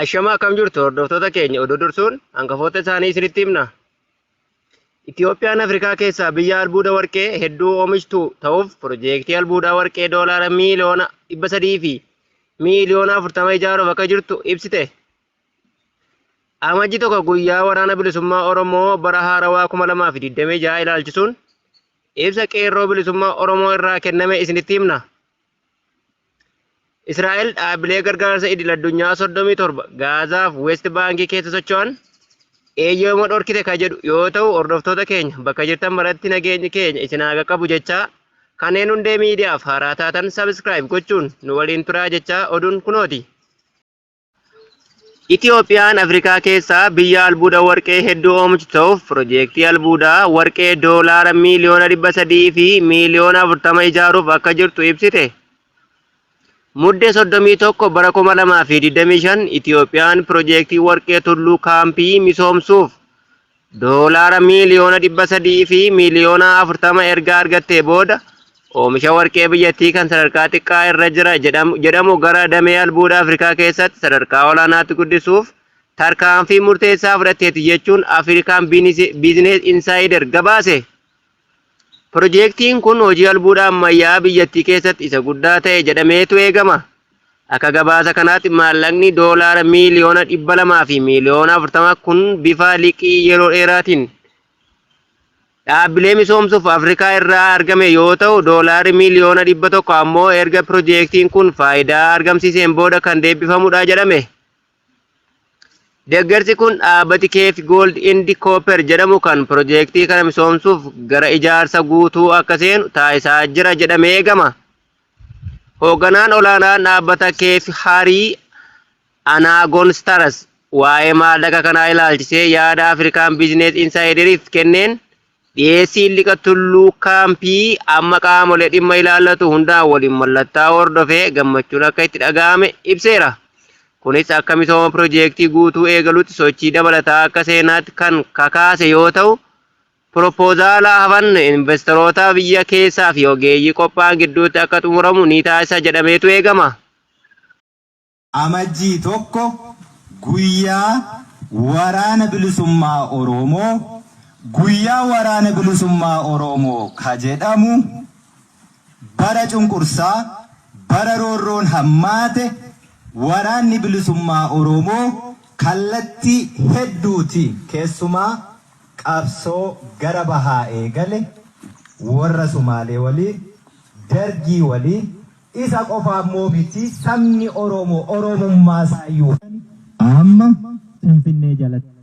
Ashamaa kam jirtu hordoftoota keenya oduu dursuun hangafoota isaanii isinitti himna. Itiyoophiyaan Afrikaa keessaa biyya albuuda warqee hedduu oomishtu ta'uuf piroojeektii albuuda warqee doolaara miiliyoona 300 fi miiliyoona 40 ijaaruuf akka jirtu ibsite. Amajji tokko guyyaa waraana bilisummaa Oromoo bara haarawaa 2026 ilaalchisuun ibsa qeerroo bilisummaa Oromoo irraa kenname isinitti himna. Israa'el dhaabbilee gargaarsa idil addunyaa 37 Gaazaa fi West Baankii keessa socho'an eeyyama dhorkite ka jedhu yoo ta'u hordoftoota keenya bakka jirtan maratti nageenyi keenya isin haa qaqqabu jechaa kanneen hundee miidiyaaf haaraa taatan subscribe gochuun nu waliin turaa jechaa oduun kunooti. Itiyoophiyaan Afrikaa keessaa biyya albuuda warqee hedduu oomishtu ta'uuf piroojeektii albuudaa warqee doolaara miiliyoona 300 fi miiliyoona 40 ijaaruuf akka jirtu ibsite. Muddee 31 bara 2025 Itiyoophiyaan piroojeektii warqee tulluu kaampii misoomsuuf doolaara miiliyoona 300 fi miiliyoona 40 erga argattee booda oomisha warqee biyyattii kan sadarkaa xiqqaa irra jira jedhamu gara damee albuuda Afrikaa keessatti sadarkaa olaanaatti guddisuuf tarkaanfii murteessaa fudhatteeti jechuun Afrikaan Biizines Insaayidar gabaase. Piroojeektiin kun hojii albuuda ammayyaa biyyattii keessatti isa guddaa ta'e jedhameetu eegama. Akka gabaasa kanaatti maallaqni doolaara miiliyoona 200 fi miiliyoona 40 kun bifa liqii yeroo dheeraatiin dhaabbilee misoomsuuf Afrikaa irraa argame yoo ta'u doolaarri miiliyoona 100 ammoo erga piroojeektiin kun faayidaa argamsiiseen booda kan deebifamudha jedhame. Deeggarsi kun dhaabbati Keef Gold Indi Copper jedhamu kan piroojeektii kana misoomsuuf gara ijaarsa guutuu akka seenu taasisaa jira jedhamee eegama. Hoogganaan olaanaan dhaabbata Keef Harii Anaagonstaras waa'ee maallaqa kanaa ilaalchisee yaada Afrikaan Biizines Insaayidariif kenneen dhiyeessii liqa tulluu kaampii amma qaamolee dhimma ilaallatu hundaan waliin mallattaa hordofee gammachuun akka itti dhaga'ame ibseera. Kunis akka misooma piroojeektii guutuu eegaluutti sochii dabalataa akka seenaatti kan kakaase yoo ta'u piroopozaala hafan investoroota biyya keessaa fi ogeeyyii qophaa'an gidduutti akka xumuramu ni taasisa jedhameetu eegama. Amajjii tokko guyyaa waraana bilisummaa Oromoo ka jedhamu bara cunqursaa bara roorroon hammaate waraanni bilisummaa Oromoo kallattii hedduuti keessumaa qabsoo gara bahaa eegale warra Sumaalee waliin Dargii waliin isa qofa ammoo miti sabni Oromoo Oromummaa isaayyuu amma Finfinnee jalatti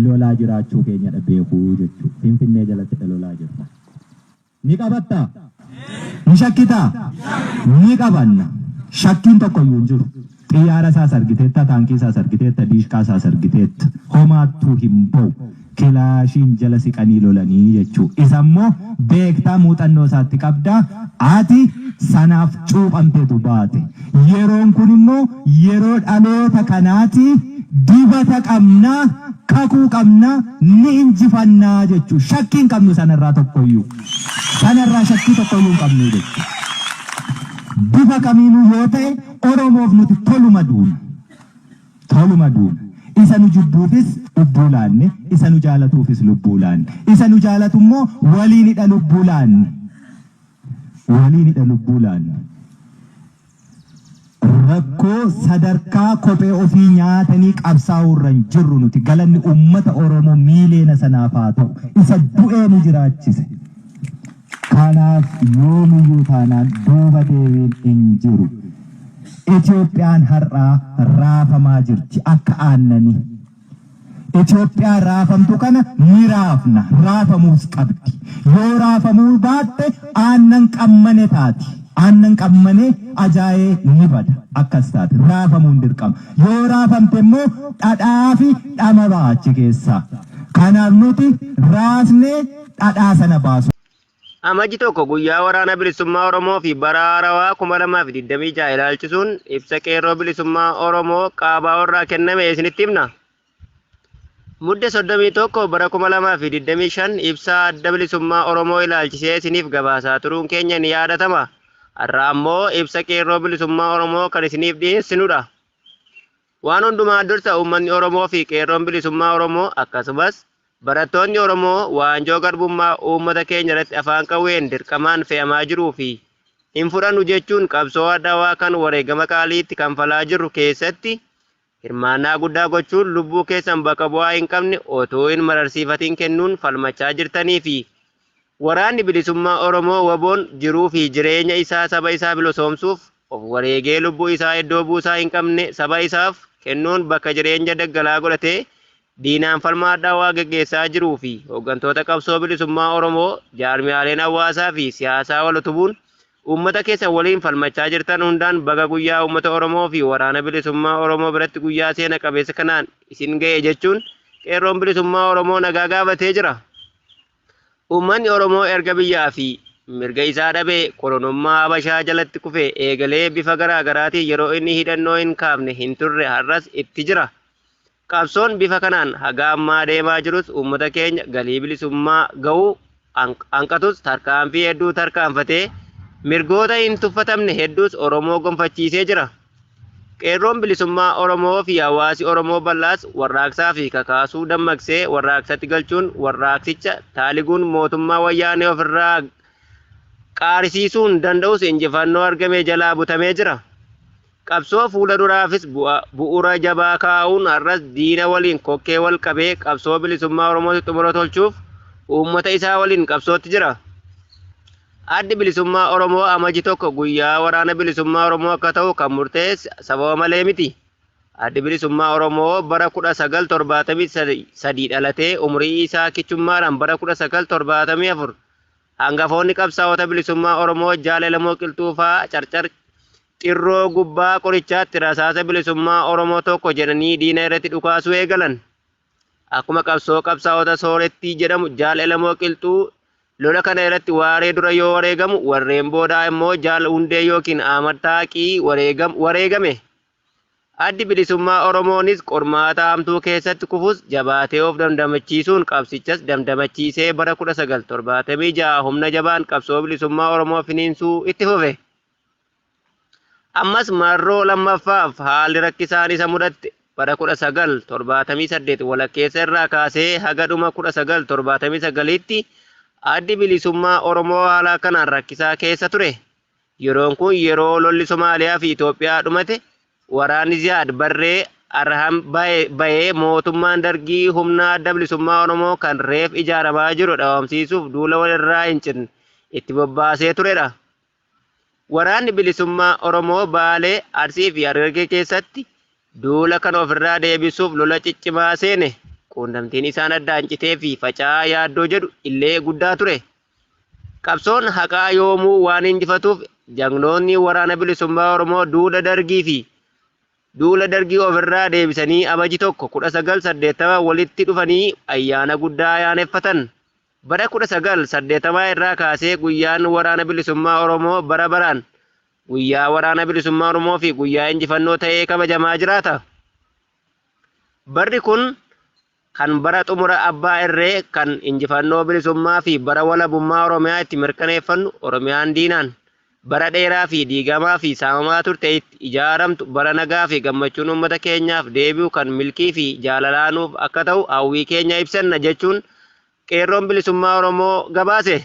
lolaa jiraachuu keenya beekuu jechuudha. Finfinnee jalatti lolaa jirra. Ni qabatta? Ni shakkitaa? Ni qabanna. Shakkiin tokko iyyuu hin jiru. Xiyyaara isaas argiteetta, taankii isaas argiteetta, diishqaa isaas argiteetta. Homaattuu hin ba'u. Kilaashiin jala siqanii lolanii jechuudha. Isa immoo beektaa muuxannoo isaatti qabdaa. Ati sanaaf cuuphamteetu baate. Yeroon kun immoo yeroo dhaloota kanaati dibata qabnaa, kakuu qabnaa, ni injifannaa jechuudha. Shakkiin qabnu sanarraa tokkoyyuu. Sanarraa shakkii tokkoyyuu hin qabnu jechuudha. Bifa kamiinuu yoo ta'e Oromoof nuti toluma duuna. Isa nu jibbuufis lubbuu laanne, isa nu jaalatuufis lubbuu laanne. Isa nu jaalatu immoo waliinidha lubbuu laanne. Rakkoo sadarkaa kophee ofii nyaatanii qabsaa'uu irra hin jirru nuti. Galanni uummata Oromoo miiliyoona sanaaf haa ta'u. Isa du'ee nu jiraachise. Kanaaf yoomiyyuu taanaan duuba deebiin hin jiru. Itiyoophiyaan har'aa raafamaa jirti akka aannanii. Itiyoophiyaan raafamtu kana ni raafna, raafamuus qabdi. Yoo raafamuu baatte aannan qammane taati. Aannan qammane ajaa'ee ni bada akkas taate. Raafamuun dirqama. Yoo raafamte immoo dhadhaa fi dhama baachi keessaa. Kanaaf nuti raasnee dhadhaa sana baasu. Amajji tokko guyyaa waraana bilisummaa Oromoo fi bara haarawaa 2026 ilaalchisuun ibsa qeerroo bilisummaa Oromoo qaabaa irraa kenname isinitti himna. Muddee 31 bara 2025 ibsa adda bilisummaa Oromoo ilaalchisee isiniif gabaasaa turuun keenya ni yaadatama. Har'a ammoo ibsa qeerroo bilisummaa Oromoo kan isiniif dhiyeessinudha. Waan hundumaa dursa uummanni Oromoo fi qeerroon bilisummaa Oromoo akkasumas barattoonni Oromoo waanjoo garbummaa uummata keenya irratti afaan qawween dirqamaan fe'amaa jiruu fi hin fudhannu jechuun qabsoo adawaa kan wareegama qaaliitti kanfalaa jirru keessatti hirmaannaa guddaa gochuun lubbuu keessan bakka bu'aa hin qabne otoo hin mararsiifatiin kennuun falmachaa jirtanii fi waraanni bilisummaa Oromoo waboon jiruu fi jireenya isaa saba isaa bilisoomsuuf of wareegee lubbuu isaa iddoo buusaa hin qabne saba isaaf kennuun bakka jireenya daggalaa godhatee diinaan falmaa adawaa gaggeessaa jiruu fi hooggantoota qabsoo bilisummaa Oromoo jaarmiyaaleen hawaasaa fi siyaasaa wal utubuun uummata keessa waliin falmachaa jirtan hundaan baga guyyaa uummata Oromoo fi waraana bilisummaa Oromoo biratti guyyaa seena qabeessa kanaan isin ga'e jechuun qeerroon bilisummaa Oromoo nagaa gaafatee jira. Uummanni Oromoo erga biyyaa fi mirga isaa dhabee kolonummaa Habashaa jalatti kufee eegalee bifa garaa garaatiin yeroo inni hidhannoo hin kaafne hin turre har'as itti jira. Qabsoon bifa kanaan haga ammaa deemaa jirus uummata keenya galii bilisummaa ga'uu hanqatus tarkaanfii hedduu tarkaanfatee mirgoota hin tuffatamne hedduus Oromoo gonfachiisee jira. Qeerroon bilisummaa Oromoo fi hawaasi Oromoo bal'aas warraaqsaa fi kakaasuu dammaqsee warraaqsatti galchuun warraaqsicha taaliguun mootummaa wayyaanee ofirraa qaarisiisuun danda'us injifannoo argame jalaa butamee jira. Qabsoo fuula duraafis bu'uura jabaa kaa'uun har'as diina waliin kokkee wal qabee qabsoo bilisummaa Oromootti xumura tolchuuf uummata isaa waliin qabsootti jira. Addi bilisummaa Oromoo amajji tokko guyyaa waraana bilisummaa Oromoo akka ta'u kan murteesse sababa malee miti. Addi bilisummaa Oromoo bara 1973 dhalatee umrii isaa kichummaadhaan bara 1974 hangafoonni qabsaa'ota bilisummaa Oromoo Jaalamoo Qilxuufaa Carcar xirroo gubbaa qorichaatti rasaasa bilisummaa Oromoo tokko jedhanii diina irratti dhukaasuu eegalan. Akkuma qabsoo qabsaa'ota soorettii jedhamu Jaalamoo Qilxuu lola kana irratti waaree dura yoo wareegamu warreen boodaa immoo Jaal Hundee yookiin Ahmad Taaqii wareegame. Addi bilisummaa Oromoonis qormaata hamtuu keessatti kufus jabaatee of dandamachiisuun qabsichas dandamachiisee bara 1976 humna jabaan qabsoo bilisummaa Oromoo finiinsuu itti fufe. Ammas marroo lammaffaaf haalli rakkisaan isa mudatte bara 1978 walakkeessa irraa kaasee haga dhuma 1979tti addi bilisummaa Oromoo haala kanaan rakkisaa keessa ture. Yeroon kun yeroo lolli Somaaliyaa fi Itoophiyaa dhumate waraanni Ziyaad barree arham bahee mootummaan Dargii humna adda bilisummaa Oromoo kan reef ijaaramaa jiru dhaawamsiisuuf duula walirraa hin cinne itti bobbaasee turedha. Waraanni bilisummaa Oromoo Baalee, Arsii fi Harargee keessatti duula kana ofirraa deebisuuf lola ciccimaa seene. Quunnamtiin isaan addaan citee fi faca'aa yaaddoo jedhu illee guddaa ture. Qabsoon haqaa yoomuu waan injifatuuf jagnoonni waraana bilisummaa Oromoo duula dargii ofirraa deebisanii amajji tokko 1980 walitti dhufanii ayyaana guddaa ayyaaneffatan. Bara 1980 irraa kaasee guyyaan waraana bilisummaa Oromoo bara baraan guyyaa waraana bilisummaa Oromoo fi guyyaa injifannoo ta'ee kabajamaa jiraata. Barri kun kan bara xumura abbaa irree kan injifannoo bilisummaa fi bara walabummaa Oromiyaa itti mirkaneeffannu Oromiyaan diinaan bara dheeraa fi diigamaa fi saamamaa turte itti ijaaramtu bara nagaa fi gammachuun uummata keenyaaf deebi'u kan milkii fi jaalalaanuuf akka ta'u hawwii keenya ibsanna jechuun qeerroon bilisummaa Oromoo gabaase.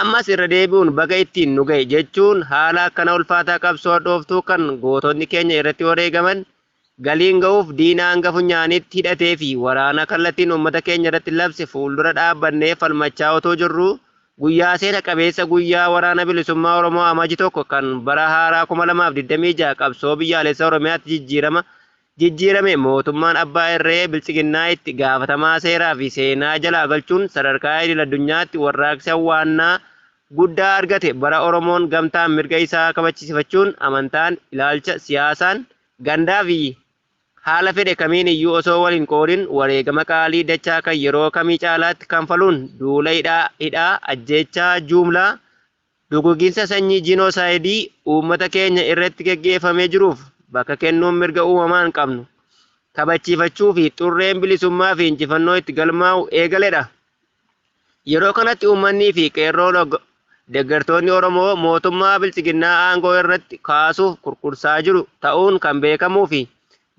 Ammas irra deebi'uun baga ittiin nu ga'e jechuun haala akkana ulfaataa qabsoo dhooftuu kan gootonni keenya irratti wareegaman galiin ga'uuf diina hanga funyaanitti hidhatee fi waraana kallattiin uummata keenya irratti labse fuuldura dhaabbannee falmachaa otoo jirru guyyaa seena qabeessa guyyaa waraana bilisummaa Oromoo amajji tokko kan bara haaraa 2026 qabsoo biyyaalessa Oromiyaatti jijjiirame mootummaan abbaa irree bilchiginnaa itti gaafatamaa seeraa fi seenaa jalaa galchuun sadarkaa idil addunyaatti warraaqsa waannaa guddaa argate bara Oromoon gamtaan mirga isaa kabachiifachuun amantaan ilaalcha siyaasaan gandaa fi haala fedhe kamiin iyyuu osoo waliin qoodin wareegama qaalii dachaa kan yeroo kamii caalaatti kanfaluun duula hidhaa ajjeechaa juumlaa duguginsa sanyii jiinoosaayidii uummata keenya irratti gaggeeffamee jiruuf bakka kennuun mirga uumamaan qabnu kabachiifachuu fi xurreen bilisummaa fi injifannoo itti galmaa'u eegaledha. Yeroo kanatti uummanni fi qeerroon deeggartoonni Oromoo mootummaa bilchiginnaa aangoo irratti kaasuuf kurkursaa jiru ta'uun kan beekamuu fi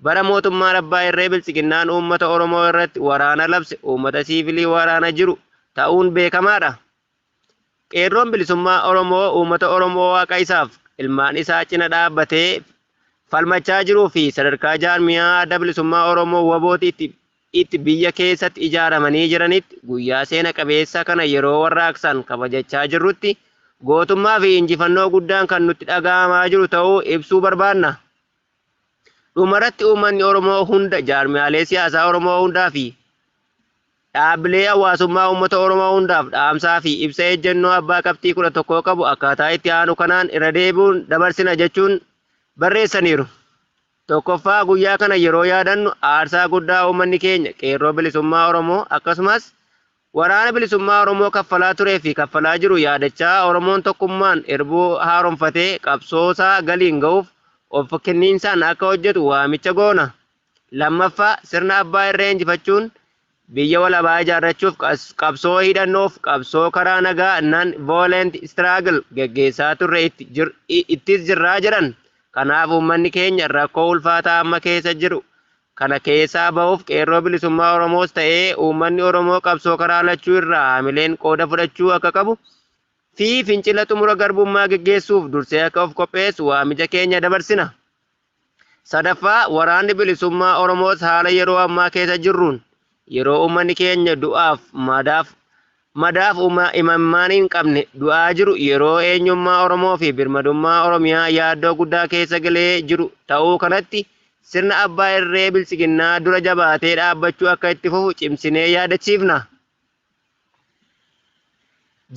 bara mootummaan abbaa irree bilchiginnaan uummata Oromoo irratti waraana labse uummata siivilii waraana jiru ta'uun beekamaadha. Qeerroon bilisummaa Oromoo uummata Oromoo waaqa isaaf ilmaan isaa cina dhaabbatee falmachaa jiruu fi sadarkaa jaarmiyaa adda bilisummaa Oromoo wabooti itti biyya keessatti ijaaramanii jiranitti guyyaa seena qabeessa kana yeroo warraaqsan kabajachaa jirrutti gootummaa fi injifannoo guddaan kan nutti dhaga'amaa jiru ta'uu ibsuu barbaanna. Dhumarratti uummanni Oromoo hunda jaarmiyaalee siyaasaa Oromoo hundaa fi dhaabbilee hawaasummaa uummata Oromoo hundaaf dhaamsaa fi ibsa ejjennoo abbaa qabxii 11 qabu akkaataa itti aanu kanaan irra deebi'uun dabarsina jechuun barreessaniiru. Tokkoffaa guyyaa kana yeroo yaadannu aarsaa guddaa uummanni keenya qeerroo bilisummaa Oromoo akkasumas waraana bilisummaa Oromoo kaffalaa turee fi kaffalaa jiru yaadachaa Oromoon tokkummaan erbuu haaromfatee qabsoosaa galiin ga'uuf of kenniinsaan akka hojjetu waamicha goona. Lammaffaa sirna abbaa irree injifachuun biyya walabaa ijaarrachuuf qabsoo hidhannoof qabsoo karaa nagaa non violent struggle geggeessaa turre ittis jirraa jedhan. Kanaaf uummanni keenya rakkoo ulfaataa amma keessa jiru kana keessaa ba'uuf qeerroo bilisummaa Oromoos ta'ee uummanni Oromoo qabsoo karaa lachuu irraa haamileen qooda fudhachuu akka qabu fi fincila xumura garbummaa geggeessuuf dursee akka of qopheessu waamicha keenya dabarsina. Sadaffaa waraanni bilisummaa Oromoos haala yeroo ammaa keessa jirruun yeroo uummanni keenya du'aaf madaaf imimmaan hin qabne du'aa jiru yeroo eenyummaa Oromoo fi birmadummaa Oromiyaa yaaddoo guddaa keessa galee jiru ta'uu kanatti sirna abbaa irree bilchiginnaa dura jabaatee dhaabbachuu akka itti fufu cimsinee yaadachiifna.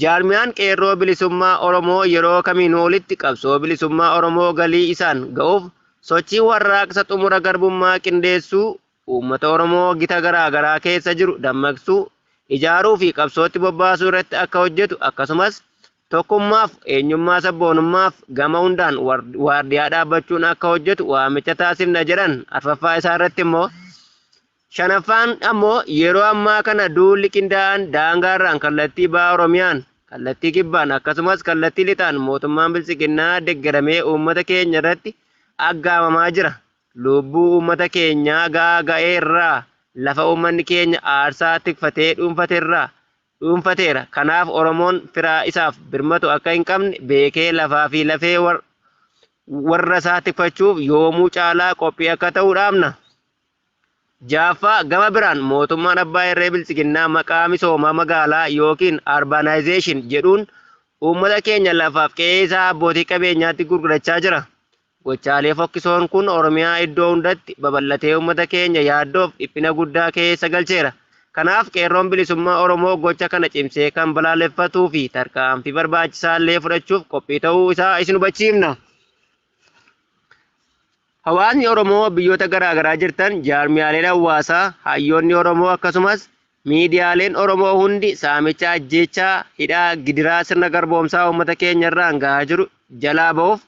Jaarmiyaan qeerroo bilisummaa Oromoo yeroo kamiinuu olitti qabsoo bilisummaa Oromoo galii isaan ga'uuf sochii warraaqsa xumura garbummaa qindeessuu uummata Oromoo gita garaa garaa keessa jiru dammaqsuu ijaaruu fi qabsootti bobbaasuu irratti akka hojjetu akkasumas tokkummaaf eenyummaa sabboonummaaf gama hundaan waardiyaa dhaabbachuun akka hojjetu waamicha taasifna jedhan. Arfaffaa isaa irratti immoo shanaffaan ammoo yeroo ammaa kana duulli qindaa'an daangaarraan kallattii ba'a Oromiyaan kallattii kibbaan akkasumas kallattii lixaan mootummaan bilchiginnaa deeggaramee uummata keenya irratti aggaamamaa jira. Lubbuu uummata keenyaa gaaga'eerraa lafa uummanni keenya aarsaa tikfatee dhuunfateera. Kanaaf Oromoon firaa isaaf birmatu akka hin qabne beekee lafaa fi lafee warra isaa tikfachuuf yoomuu caalaa qophii akka ta'u dhaamna. Jaaffaa gama biraan mootummaan abbaa irree bilchiginnaa maqaa misoomaa magaalaa yookiin urbanization jedhuun uummata keenya lafaaf qe'ee isaa abbootii qabeenyaatti gurgurachaa jira. Gochaalee fokkisoon kun Oromiyaa iddoo hundatti babal'atee uummata keenya yaaddoof dhiphina guddaa keessa galcheera. Kanaaf qeerroon bilisummaa Oromoo gocha kana cimsee kan balaaleffatuu fi tarkaanfii barbaachisaa illee fudhachuuf qophii ta'uu isaa isin hubachiifna. Hawaasni Oromoo biyyoota garaa garaa jirtan jaarmiyaaleen hawaasaa hayyoonni Oromoo akkasumas miidiyaaleen Oromoo hundi saamicha ajjeechaa hidhaa gidiraa sirna garboomsaa uummata keenya irraan gahaa jiru jalaa ba'uuf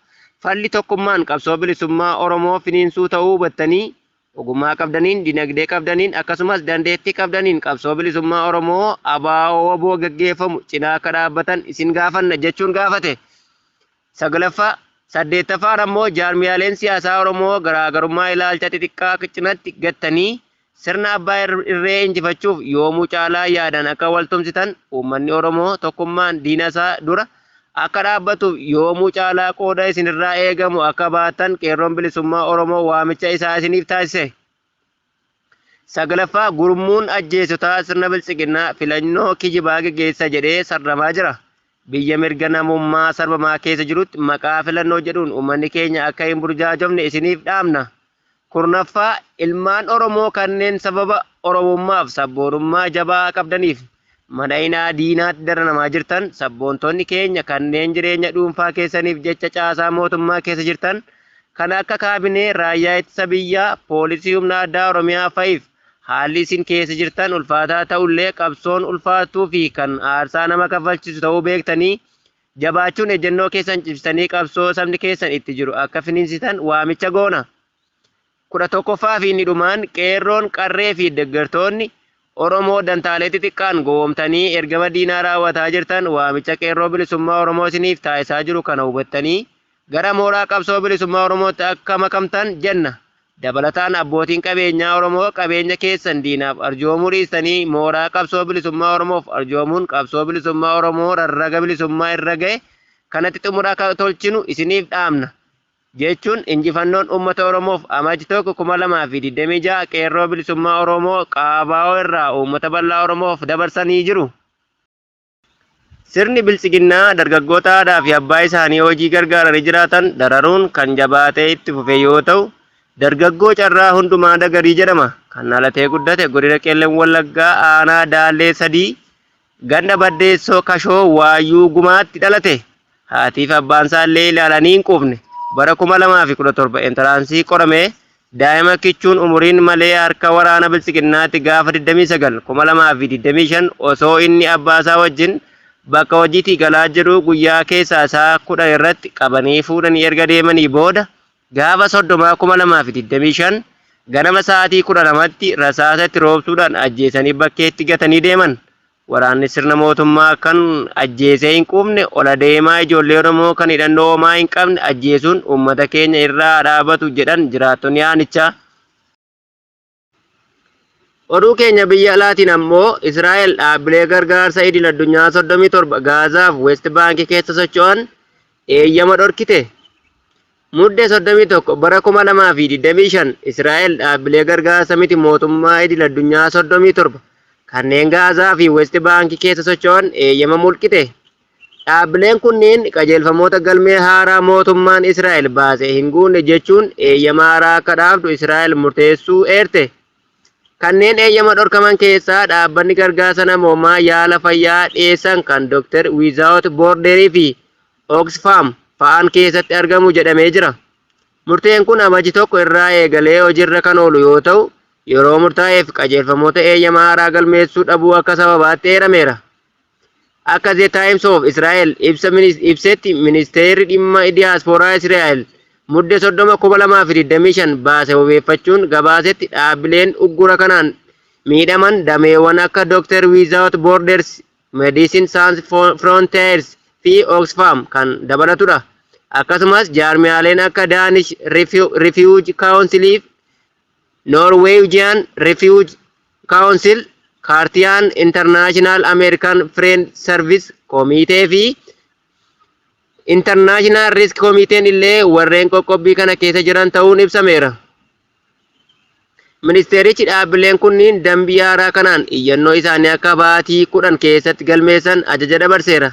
falli tokkummaan qabsoo bilisummaa Oromoo finiinsuu ta'uu hubattanii ogummaa qabdaniin dinagdee qabdaniin akkasumas dandeettii qabdaniin qabsoo bilisummaa Oromoo ABO waboo gaggeeffamu cinaa akka dhaabbatan isin gaafanna jechuun gaafate. Saddeettaffaan ammoo jaarmiyaaleen siyaasaa Oromoo garaagarummaa ilaalcha xixiqqaa cinatti gattanii sirna abbaa irree injifachuuf yoomuu caalaa yaadan akka waltumsitan uummanni Oromoo tokkummaan diina isaa dura akka dhaabbatuuf yoomuu caalaa qooda isinirraa eegamu akka baatan qeerroon bilisummaa Oromoo waamicha isaa isiniif taasise. Saglaffaa gurmuun ajjeesotaa sirna bilchiginnaa filannoo kijibaa geggeessa jedhee sarramaa jira. Biyya mirga namummaa sarbamaa keessa jirutti maqaa filannoo jedhuun uummanni keenya akka hin burjaajofne isiniif dhaamna. Kurnaffaa ilmaan Oromoo kanneen sababa Oromummaaf sabboonummaa jabaa qabdaniif mana hidhaa diinaatti dararamaa jirtan sabboontonni keenya kanneen jireenya dhuunfaa keessaniif jecha caasaa mootummaa keessa jirtan kan akka kaabinee raayyaa ittisa biyyaa poolisii humna addaa Oromiyaa fa'iif haalli isin keessa jirtan ulfaataa ta'ullee qabsoon ulfaatuu fi kan aarsaa nama kaffalchiisu ta'uu beektanii jabaachuun ejjennoo keessan cimsitanii qabsoo sabni keessan itti jiru akka finiinsitan waamicha goona. 11ffaa fi inni dhumaan qeerroon qarree fi deeggartoonni Oromoo dantaalee xixiqqaan gowwoomtanii ergama diinaa raawwataa jirtan waamicha qeerroo bilisummaa Oromoo isiniif taasisaa jiru kana hubattanii gara mooraa qabsoo bilisummaa Oromootti akka makamtan jenna. Dabalataan abbootiin qabeenyaa Oromoo qabeenya keessan diinaaf arjoomuu dhiistanii mooraa qabsoo bilisummaa Oromoof arjoomuun qabsoo bilisummaa Oromoo rarraga bilisummaa irra ga'e kanatti xumura akka tolchinu isiniif dhaamna jechuun injifannoon uummata Oromoof amajji 2026 qeerroo bilisummaa Oromoo Qaabaa'oo irraa uummata bal'aa Oromoof dabarsanii jiru. Sirni bilchiginnaa dargaggoota aadaa fi abbaa isaanii hojii gargaaranii jiraatan dararuun kan jabaatee itti fufe yoo ta'u, dargaggoo carraa hundumaa dagarii jedhama. Kan dhalatee guddate godina Qeellam Wallaggaa aanaa Daallee 3 ganda Baddeessoo Kashoo Waayyuu Gumaatti dhalate. Haatiif abbaan isaallee ilaalanii hin quufne. Bara 2017 entiraansii qoramee daa'ima kichuun umuriin malee harka waraana bilchiginnaatti gaafa 29 2025 osoo inni abbaa isaa wajjin bakka hojiitii galaa jiru guyyaa keessaa isaa 10 irratti qabanii fuudhanii erga deemanii booda gaafa 30 2025 ganama sa'aatii 12tti rasaasatti roobsuudhaan ajjeesanii bakkeetti gatanii deeman. Waraanni sirna mootummaa kan ajjeesee hin quufne ola deemaa ijoollee Oromoo kan hidhannoo homaa hin qabne ajjeesuun uummata keenya irraa dhaabatu jedhan jiraattonni aanichaa. Oduu keenya biyya alaatiin ammoo Israa'el dhaabbilee gargaarsa idil addunyaa 37 Gaazaaf West Baankii keessa socho'an eeyyama dhorkite. Muddee 31 bara 2025 Israa'el dhaabbilee gargaarsa miti mootummaa idil addunyaa 37 kanneen Gaazaa fi West Baankii keessa socho'an eeyyama mulqite. Dhaabbileen kunniin qajeelfamoota galmee haaraa mootummaan Israa'el baase hin guunne jechuun eeyyama haaraa akka dhaabdu Israa'el murteessuu eerte. Kanneen eeyyama dhorkaman keessaa dhaabbanni gargaarsa namoomaa yaala fayyaa dhiyeessan kan Dr. Without Borders fi Oxfam fa'aan keessatti argamu jedhamee jira. Murteen kun amajji 1 irraa eegalee hojiirra kan oolu yoo ta'u, yeroo murtaa'eef qajeelfamoota eeyyama haaraa galmeessuu dhabuu akka sababaatti eerameera. Akka The Times of Israel ibsetti ministeerri dhimma diyaaspooraa Israa'el muddee 30 2025 baase wabeeffachuun gabaasetti dhaabbileen uggura kanaan miidhaman dameewwan akka Dr. Without Borders, Medicine Sans Frontiers fi Oxfam kan dabalatudha. Akkasumas jaarmiyaaleen akka Danish Refugee Council, Norwegian Refugee Council, Cartian International American Friend Service Committee fi International Risk Committee illee warreen qoqqobbii kana keessa jiran ta'uun ibsameera. Ministeerichi dhaabbileen kunniin dambii haaraa kanaan iyyannoo isaanii akka baatii 10 keessatti galmeessan ajaja dabarseera.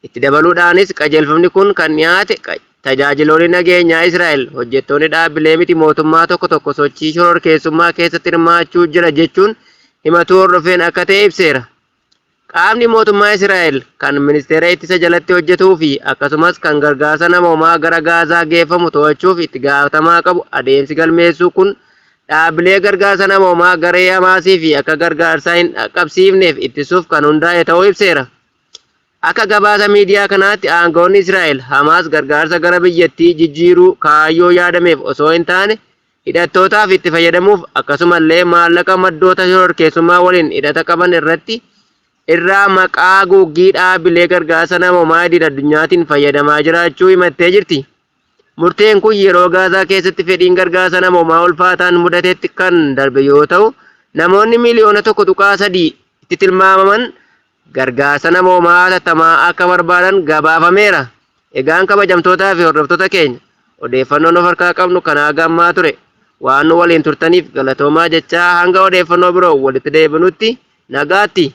Itti dabaluudhaanis qajeelfamni kun kan dhiyaate tajaajiloonni nageenyaa Israa'el hojjettoonni dhaabbilee miti mootummaa tokko sochii shororkeessummaa keessatti hirmaachuu jira jechuun himatu hordofeen akka ta'e ibseera. Qaamni mootummaa Israa'el kan ministeera ittisa jalatti hojjetuu fi akkasumas kan gargaarsa namoomaa gara Gaazaa geeffamu to'achuuf itti gaafatamaa qabu adeemsi galmeessuu kun dhaabbilee gargaarsa namoomaa garee Hamaasii fi akka gargaarsaa hin dhaqqabsiifneef ittisuuf kan hundaa'e ta'uu ibseera. Akka gabaasa miidiyaa kanaatti aangawoonni Israa'el Hamaas gargaarsa gara biyyattii jijjiiruu kaayyoo yaadameef osoo hin taane hidhattootaaf itti fayyadamuuf akkasumallee maallaqa maddoota shororkeessummaa waliin hidhata qaban irraa maqaa guuggii dhaabbilee gargaarsa namoomaa idil addunyaatiin fayyadamaa jiraachuu himattee jirti. Murteen kun yeroo Gaazaa keessatti fedhiin gargaarsa namoomaa ulfaataan mudatetti kan darbe yoo ta'u, namoonni miliyoona 1.3 itti tilmaamaman gargaarsa namoomaa hatattamaa akka barbaadan gabaafameera. Egaan kabajamtootaa fi hordoftoota keenya odeeffannoon of harkaa qabnu kanaa gammaa ture. Waan nu waliin turtaniif galatoomaa jechaa hanga odeeffannoo biroo walitti deebinutti nagaatti.